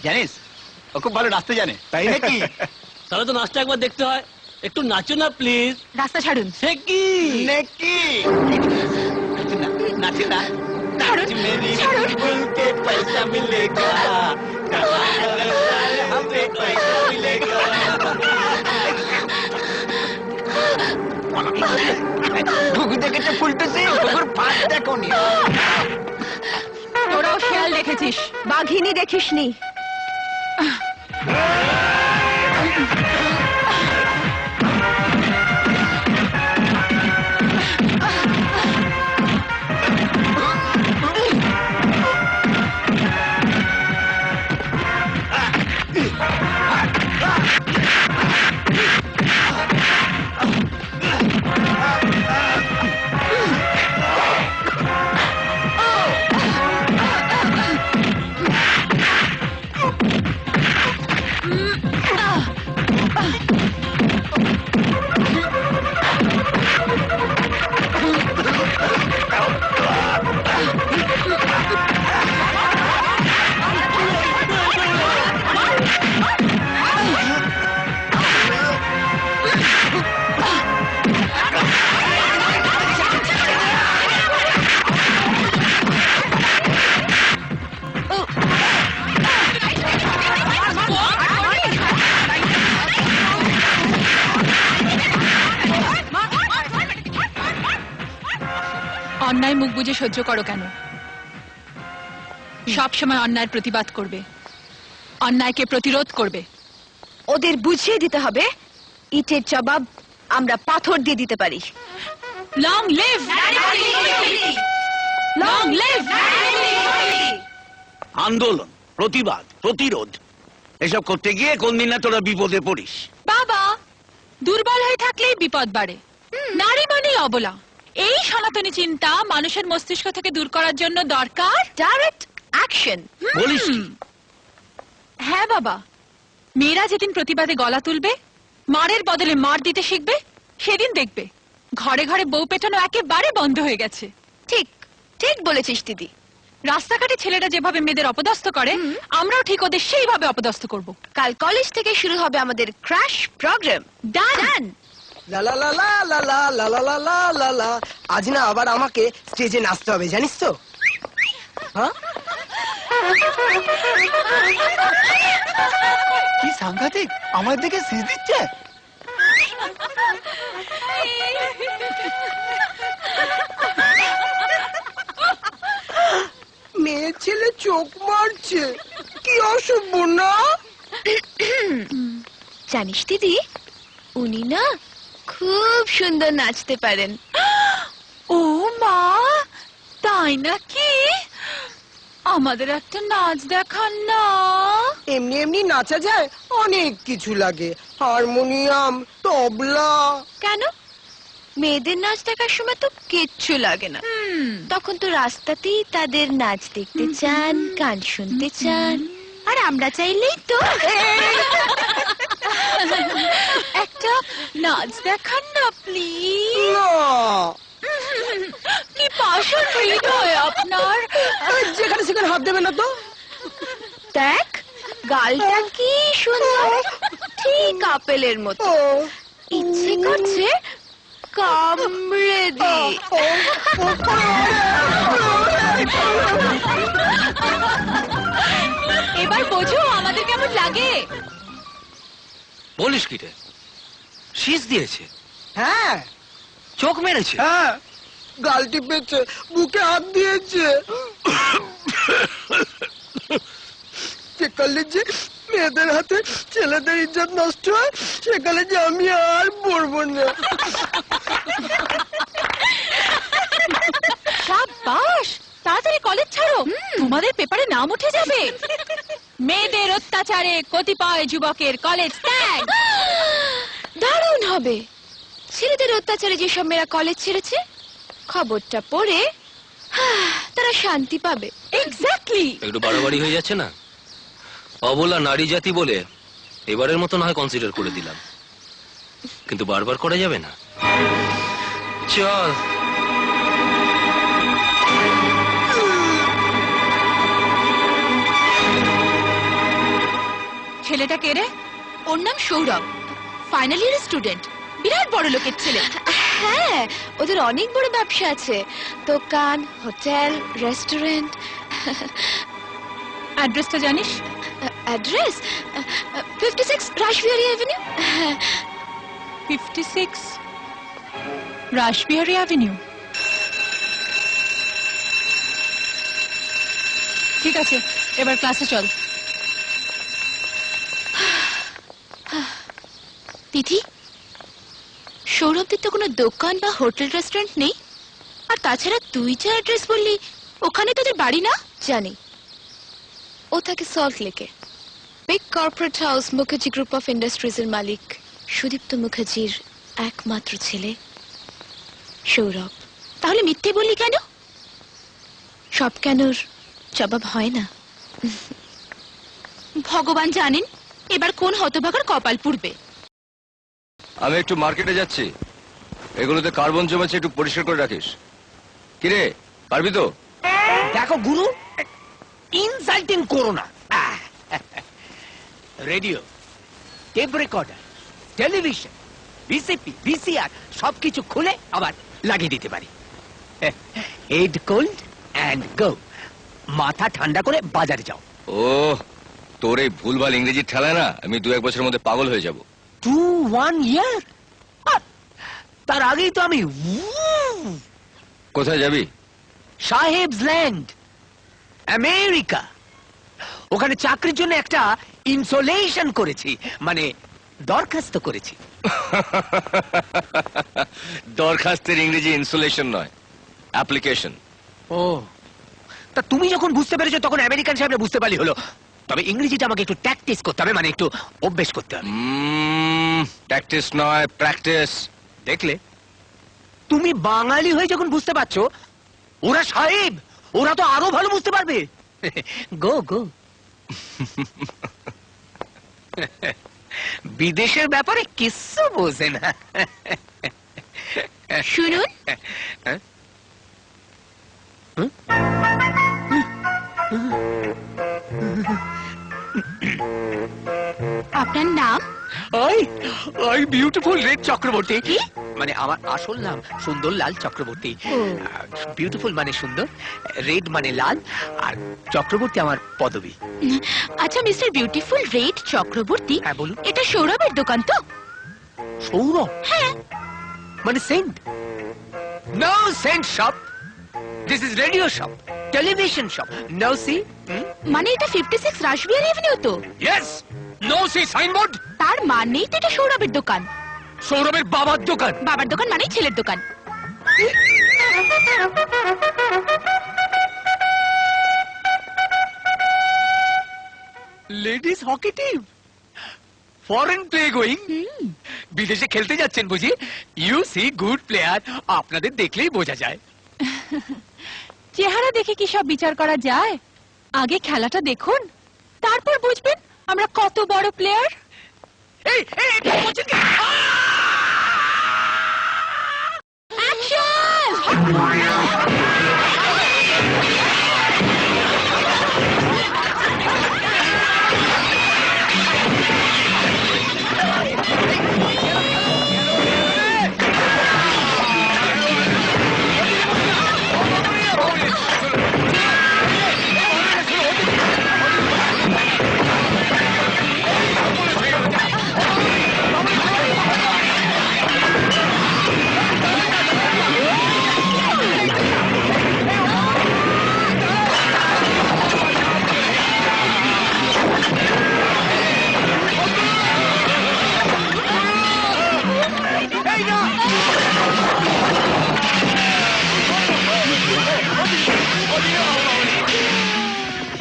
জানিস ও খুব ভালো নাচতে জানে। তাই নাকি? তাহলে তো নাচটা একবার দেখতে হয়। একটু নাচো না প্লিজ। রাস্তা ছাড়ুন। সে কি? নাকি? নাচে না ছাড়ুন, মেরি ছাড়ুন। बुलबुल के पैसा मिलेगा हमें पैसा मिलेगा। ঘুঘু দেখেছে ফুলটুসি, ঘুঘুর ফাঁস দেখো নি। তোরাও শেয়াল দেখেছিস, বাঘিনী দেখিসনি। অন্যায় মুখ বুজে সহ্য করো কেন? সব সময় অন্যায়ের প্রতিবাদ করবে, অন্যায়কে প্রতিরোধ করবে। ওদের বুঝিয়ে দিতে হবে ইটের জবাব আমরা পাথর দিয়ে দিতে পারি। Long live, long live. আন্দোলন, প্রতিবাদ, প্রতিরোধ এসব করতে গিয়ে কোনদিন না তোরা বিপদে পড়িস। বাবা, দুর্বল হয়ে থাকলেই বিপদ বাড়ে। নারী মানেই অবলা। এই সনাতনী চিন্তা মানুষের মস্তিষ্ক থেকে দূর করার জন্য দরকার ডাইরেক্ট অ্যাকশন। বলিস কি? হ্যাঁ বাবা, মেয়েরা যেদিন প্রতিবাদে গলা তুলবে, মারের বদলে মার দিতে শিখবে, সেদিন দেখবে ঘরে ঘরে বউ পেটানো একেবারে বন্ধ হয়ে গেছে। ঠিক ঠিক বলেছিস দিদি। রাস্তাঘাটে ছেলেরা যেভাবে মেয়েদের অপদস্থ করে, আমরাও ঠিক ওদের সেইভাবে অপদস্থ করব। কাল কলেজ থেকে শুরু হবে আমাদের ক্র্যাশ প্রোগ্রাম। ডান। লা লা লা লা লা লা লা লা লা লা লা লা। আজ না আবার আমাকে স্টেজে নাচতে হবে, জানিস তো? হ্যাঁ, কি সাংঘাতিক, আমার দিকে সিজ দিচ্ছে। মেয়ে ছেলে চোখ মারছে, কি অসভ্য না? জানিস দিদি, উনি না খুব সুন্দর নাচতে পারেন। ও মা, তাই নাকি? আমাদের একটা নাচ দেখান না। এমনি এমনি নাচা যায়, অনেক কিছু লাগে। হারমোনিয়াম, তবলা। কেন? মেয়েদের নাচ দেখার সময় তো কিচ্ছু লাগে না। তখন তো রাস্তাতেই তাদের নাচ দেখতে চান, গান শুনতে চান, আর আমরা চাইলেই তো একটা নাচ দেখান না প্লিজ। না, কি পাষাণ হৃদয় আপনার। যেখানে সেখানে হাত দেবে না তো। দেখ, গালটা কি সুন্দর, ঠিক আপেলের মতো। ও, ইচ্ছে করছে কামড়ে দি। ও, ও, এবার বোঝো আমাদের কেমন লাগে। বলিস কি রে? শীষ দিয়েছে, হ্যাঁ চোখ মেরেছে। হ্যাঁ, গাল টিপেছে, বুকে হাত দিয়েছে। সেকালে যে মেয়েদের হাতে ছেলেদের ইজ্জত নষ্ট হয়, সেকালে যে আমি আর পড়বো না। সাবাস, তাড়াতাড়ি কলেজ ছাড়ো, তোমাদের পেপারে নাম উঠে যাবে। মেয়েদের অত্যাচারে কতিপয় যুবকের কলেজ ত্যাগ। দারুণ হবে। ছেলেদের অত্যাচারে যেসব মেয়েরা কলেজ ছেড়েছে, খবরটা পড়ে তারা শান্তি পাবে। এক্স্যাক্টলি। একটু বাড়াবাড়ি হয়ে যাচ্ছে না? অবলা নারী জাতি বলে এবারের মতো না হয় কনসিডার করে দিলাম, কিন্তু বারবার করা যাবে না। চল। ছেলেটা কে রে? ওর নাম সৌরভ, ফাইনাল ইয়ার স্টুডেন্ট, বিরাট বড় লোকের ছেলে। হ্যাঁ, ওদের অনেক বড় ব্যবসা আছে, দোকান, হোটেল, রেস্টুরেন্ট। অ্যাড্রেসটা জানিস? Address 56 Rashbehari avenue. 56 Rashbehari avenue. ঠিক আছে, এবার ক্লাসে চল। দিদি, সৌরভদের তো কোনো দোকান বা হোটেল রেস্টুরেন্ট নেই, আর তাছাড়া তুই যে অ্যাড্রেস বললি ওখানে তোদের বাড়ি না? জানি, ও থাকে সল্ট লেকে, big corporate house Mukherjee group of industries এর মালিক সুদীপ্ত মুখার্জির একমাত্র ছেলে সৌরভ। তাহলে মিথ্যে বললি কেন? সব কেনর জবাব হয় না। ভগবান জানেন এবার কোন হতভাগার কপাল পুড়বে। আমি একটু মার্কেটে যাচ্ছি, এগুলোতে কার্বন জমেছে, একটু পরিষ্কার করে রাখিস। কিরে, পারবি তো? দেখো গুরু, ইনসাল্টিং করো না। Radio, tape recorder, television, VCP, VCR সবকিছু খুলে আবার লাগিয়ে দিতে পারি। হেড কোল্ড অ্যান্ড গো, মাথা ঠান্ডা করে বাজারে যাও। ও, তোর এই ভুলভাল ইংরেজি ঠেলায় না আমি 2-1 বছরের মধ্যে পাগল হয়ে যাব। 2-1 ইয়ার? তার আগেই তো আমি কোথায় যাবি? সাহেবস ল্যান্ড, আমেরিকা। ওখানে চাকরির জন্য একটা ইনসোলেশন করেছি, মানে দরখাস্ত করেছি। দরখাস্তের ইংরেজি ইনসুলেশন নয়, অ্যাপ্লিকেশন। ও, তা তুমি যখন বুঝতে পেরেছো তখন আমেরিকান সাহেবরা বুঝতে পারলি হলো। তবে ইংরেজিটা আমাকে একটু প্র্যাকটিস করতে হবে, মানে একটু অভ্যেস করতে হবে। প্র্যাকটিস নয়, প্র্যাকটিস। দেখলে, তুমি বাঙালি হয়ে যখন বুঝতে পারছো, ওরা সাহেব, ওরা তো আরো ভালো বুঝতে পারবে। গো গো। বিদেশের ব্যাপারে কিচ্ছু বোঝে না। শুনুন, আপনার নাম? ওই বিউটিফুল রেড চক্রবর্তী। মানে আমার আসল নাম সুন্দরলাল চক্রবর্তী। বিউটিফুল মানে সুন্দর, রেড মানে লাল, আর চক্রবর্তী আমার পদবী। আচ্ছা মিস্টার বিউটিফুল রেড চক্রবর্তী, হ্যাঁ বলুন। এটা সৌরভের দোকান তো? সৌরভ? হ্যাঁ। মানে scent? No scent shop, this is radio shop, television shop. No see, মানে এটা 56 রাসবিহারী অ্যাভিনিউ তো? ইয়েস। No see signboard. তার মানেই তো এটা সৌরভের দোকান। সৌরভের বাবার দোকান। বাবার দোকান মানেই ছেলের দোকান। Ladies hockey team, foreign play going. বিদেশে খেলতে যাচ্ছেন বুঝি? ইউ সি গুড প্লেয়ার, আপনাদের দেখলেই বোঝা যায়। চেহারা দেখে কি সব বিচার করা যায়? আগে খেলাটা দেখুন, তারপর বুঝবেন আমরা কত বড় প্লেয়ার। এই এই এই, বলছেন কি?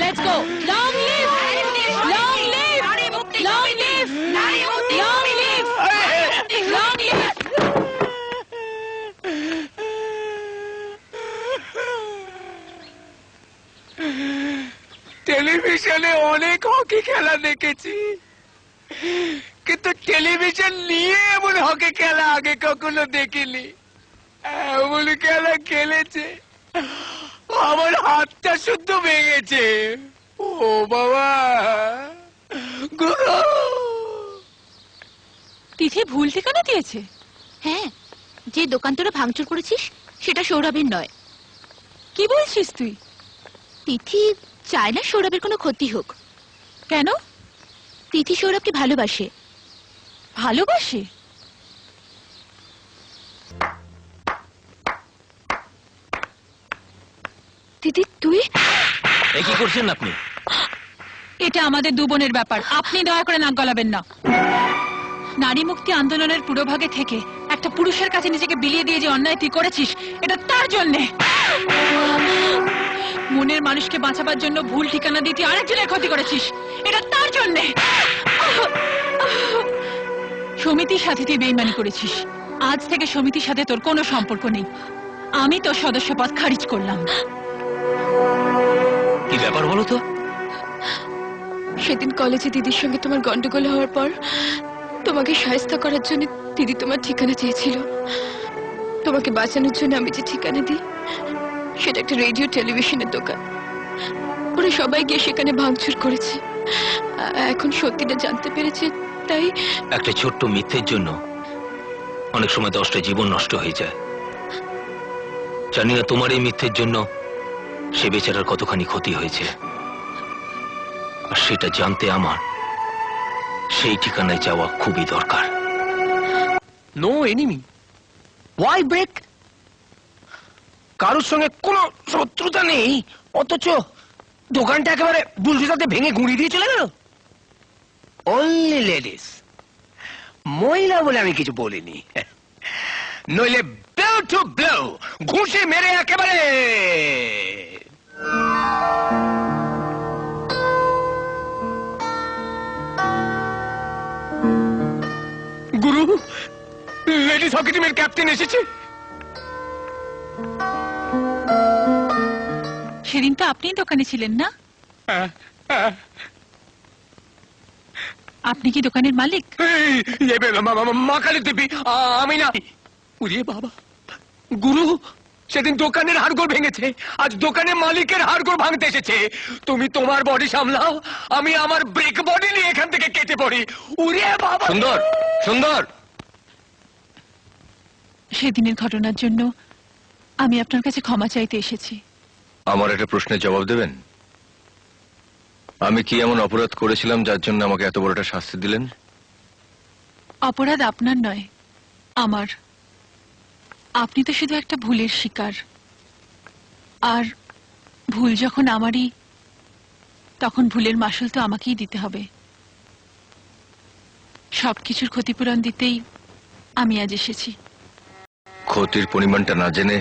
Let's go. Long live! Long live! Long live! Long live! Long live! টেলিভিশনে অনেক হকি খেলা দেখেছি, কিন্তু টেলিভিশন নিয়ে এমন হকি খেলা আগে কখনো দেখিনি। এমন খেলা খেলেছে আমার হাতটা শুদ্ধ ভেঙেছে। ও বাবা, গুরু তিথি ভুল ঠিকানা দিয়েছে। হ্যাঁ, যে দোকান তোরা ভাঙচুর করেছিস সেটা সৌরভের নয়। কি বলছিস তুই? তিথি চায় না সৌরভের কোনো ক্ষতি হোক। কেন? তিথি সৌরভকে ভালোবাসে। ভালোবাসে? দিদি তুই এ কি করছেন আপনি? এটা আমাদের দু বোনের ব্যাপার, আপনি দয়া করে নাক গলাবেন না। নারী মুক্তি আন্দোলনের পুরোভাগে থেকে একটা পুরুষের কাছে নিজেকে বিলিয়ে দিয়ে যে অন্যায় তুই করেছিস, এটা তার জন্যে। মনের মানুষকে বাঁচাবার জন্য ভুল ঠিকানা দিয়ে তুই আরেকজনের ক্ষতি করেছিস, এটা তার জন্যে। সমিতির সাথে তুই বেইমানি করেছিস। আজ থেকে সমিতির সাথে তোর কোনো সম্পর্ক নেই। আমি তোর সদস্যপদ খারিজ করলাম। কি ব্যাপার বলো তো? সেদিন কলেজে দিদির সঙ্গে তোমার গন্ডগোল হওয়ার পর তোমাকে সাহায্য করার জন্য দিদি তোমার ঠিকানা চেয়েছিল। তোমাকে বাঁচানোর জন্য আমি যে ঠিকানা দিই সেটা একটা রেডিও টেলিভিশনের দোকান। ওরা সবাই গিয়ে সেখানে ভাঙচুর করেছে। এখন সত্যিটা জানতে পেরেছে, তাই একটা ছোট্ট মিথ্যের জন্য অনেক সময় 10টা জীবন নষ্ট হয়ে যায়। জানি না তোমার এই মিথ্যের জন্য সে বেচারার কতখানি ক্ষতি হয়েছে, আর সেটা জানতে আমার সেই ঠিকানায় যাওয়া খুবই দরকার। No enemy, why break? কারোর সঙ্গে কোনো শত্রুতা নেই, অথচ দোকানটা একেবারে বুলডোজারে ভেঙে গুঁড়ি দিয়ে চলে গেল। অনলি লেডিস, মহিলা বলে আমি কিছু বলিনি। নইলে ব্লো টু ব্লো, ঘুষে মেরে একেবারে। গুরু, লেডিস হকি টিমের ক্যাপ্টেন এসেছে। সেদিন তো আপনিই দোকানে ছিলেন না? আপনি কি দোকানের মালিক? মা কালী দেবী, আমি না। উরে বাবা, গুরু সেদিন দোকানের হাড়গোড় ভেঙেছে, আজ দোকানের মালিকের হাড়গোড় ভাঙতে এসেছে। তুমি তোমার বডি সামলাও, আমি আমার ব্রেক বডি নিয়ে এখান থেকে কেটে পড়ি। উরে বাবা। সুন্দর, সুন্দর। সেদিনের ঘটনার জন্য আমি আপনার কাছে ক্ষমা চাইতে এসেছি। আমার একটা প্রশ্নের জবাব দেবেন? আমি কি এমন অপরাধ করেছিলাম যার জন্য আমাকে এত বড় একটা শাস্তি দিলেন? অপরাধ আপনার নয়, আমার। আপনি তো শুধু একটা ভুলের শিকার, আর ভুল যখন আমারই, তখন ভুলের মাসুল তো আমাকেই দিতে হবে। সবকিছুর ক্ষতিপূরণ দিতেই আমি আজ এসেছি। ক্ষতির পরিমাণটা না জেনে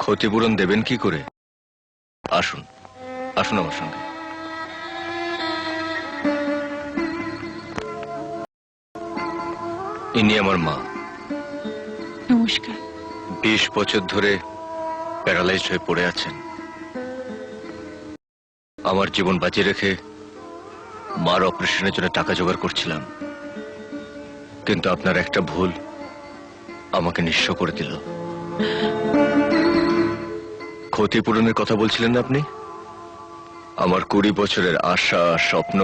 ক্ষতিপূরণ দেবেন কি করে? আসুন, আসুন আমার সঙ্গে। ইনি আমার মা। নমস্কার। 20 বছর ধরে প্যারালাইজড হয়ে পড়ে আছেন। আমার জীবন বাঁচিয়ে রেখে মার অপারেশনের জন্য টাকা জোগাড় করছিলাম, কিন্তু আপনার একটা ভুল আমাকে নিঃস্ব করে দিল। ক্ষতিপূরণের কথা বলছিলেন না আপনি? আমার 20 বছরের আশা স্বপ্ন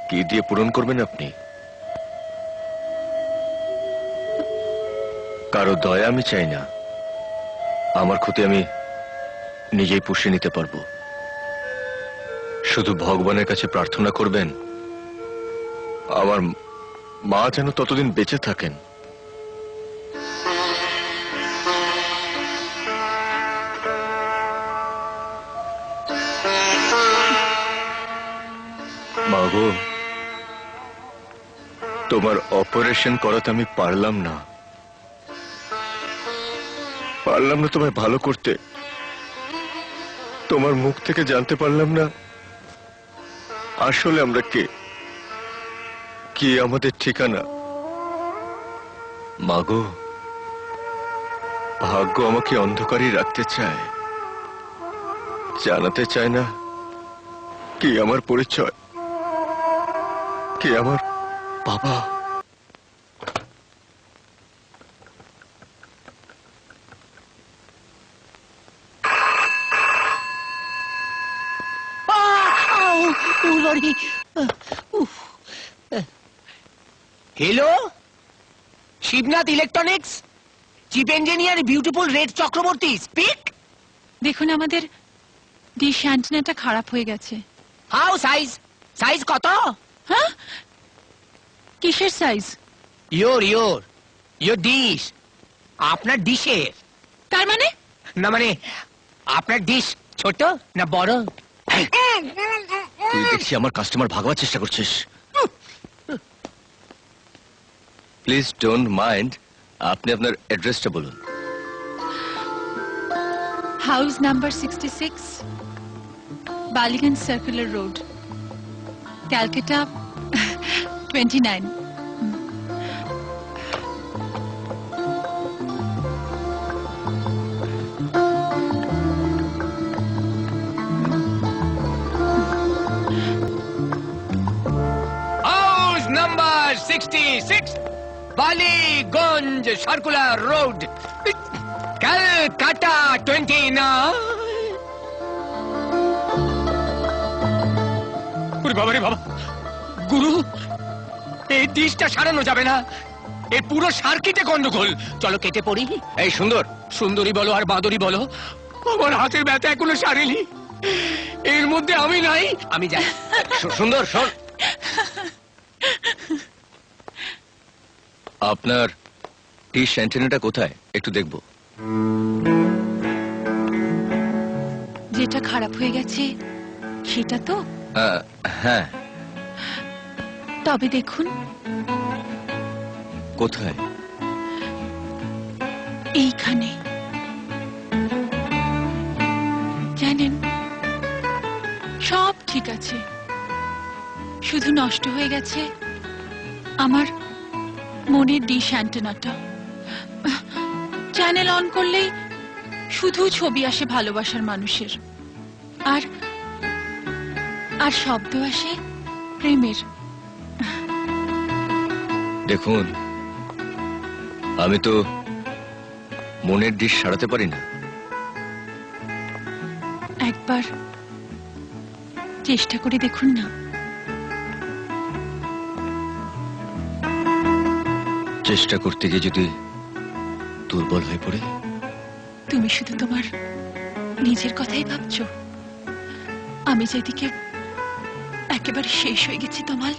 কি দিয়ে পূরণ করবেন আপনি? কারো দয়া আমি চাই না। আমার ক্ষতি আমি নিজেই পুষিয়ে নিতে পারবো। শুধু ভগবানের কাছে প্রার্থনা করবেন আমার মা যেন ততদিন বেঁচে থাকেন। মা গো, তোমার অপারেশন করাতে আমি পারলাম না তোমায় ভালো করতে। তোমার মুখ থেকে জানতে পারলাম না আসলে আমরা কে, কি আমাদের ঠিকানা। মাগো, ভাগ্য আমাকে অন্ধকারই রাখতে চায়, জানাতে চায় না কি আমার পরিচয়, কি আমার বাবা। Sorry. Hello, Shibnath electronics, chief engineer beautiful red Chakraborty speak. দেখুন, আমাদের ডিশ অ্যান্টেনাটা খারাপ হয়ে গেছে। How size? সাইজ কত? হ্যাঁ, কিসের সাইজ? Your dish. আপনার ডিশের। তার মানে? না মানে আপনার ডিশ ছোট না বড়? তুই দেখছি আমার কাস্টমার ভাগাবার চেষ্টা করছিস। প্লিজ ডোন্ট মাইন্ড, আপনি আপনার অ্যাড্রেসটা বলুন। House number 66, Ballygunge circular road, Calcutta 29। House number 66, Ballygunge circular road, Calcutta 29। ওরে বাবা রে বাবা, গুরু, এই ডিশটা সারানো যাবে না। এই পুরো সার্কিটে গন্ডগোল। চলো কেটে পড়ি। এই সুন্দর, সুন্দরী বলো আর বাদরি বলো, আমার হাতের ব্যথা এখনো সারেনি। এর মধ্যে আমি নাই। আমি যাই। সুন্দর শোন, আপনার ডিশ অ্যান্টেনাটা কোথায় একটু দেখবো। যেটা খারাপ হয়ে গেছে সেটা তো? হ্যাঁ, তবে দেখুন, কোথায়? এইখানে। জানেন, সব ঠিক আছে, শুধু নষ্ট হয়ে গেছে আমার মনের ডিশ অ্যান্টেনাটা। চ্যানেল অন করলেই শুধু ছবি আসে ভালোবাসার মানুষের, আর আর শব্দ আসে প্রেমের। দেখুন, আমি তো মনের ডিশ সারাতে পারি না। একবার চেষ্টা করে দেখুন না। চেষ্টা করতে গিয়ে যদি দুর্বল হয়ে পড়ে? তুমি শুধু তোমার নিজের কথাই ভাবছো। আমি যেদিকে একেবারে শেষ হয়ে গেছি তোমার।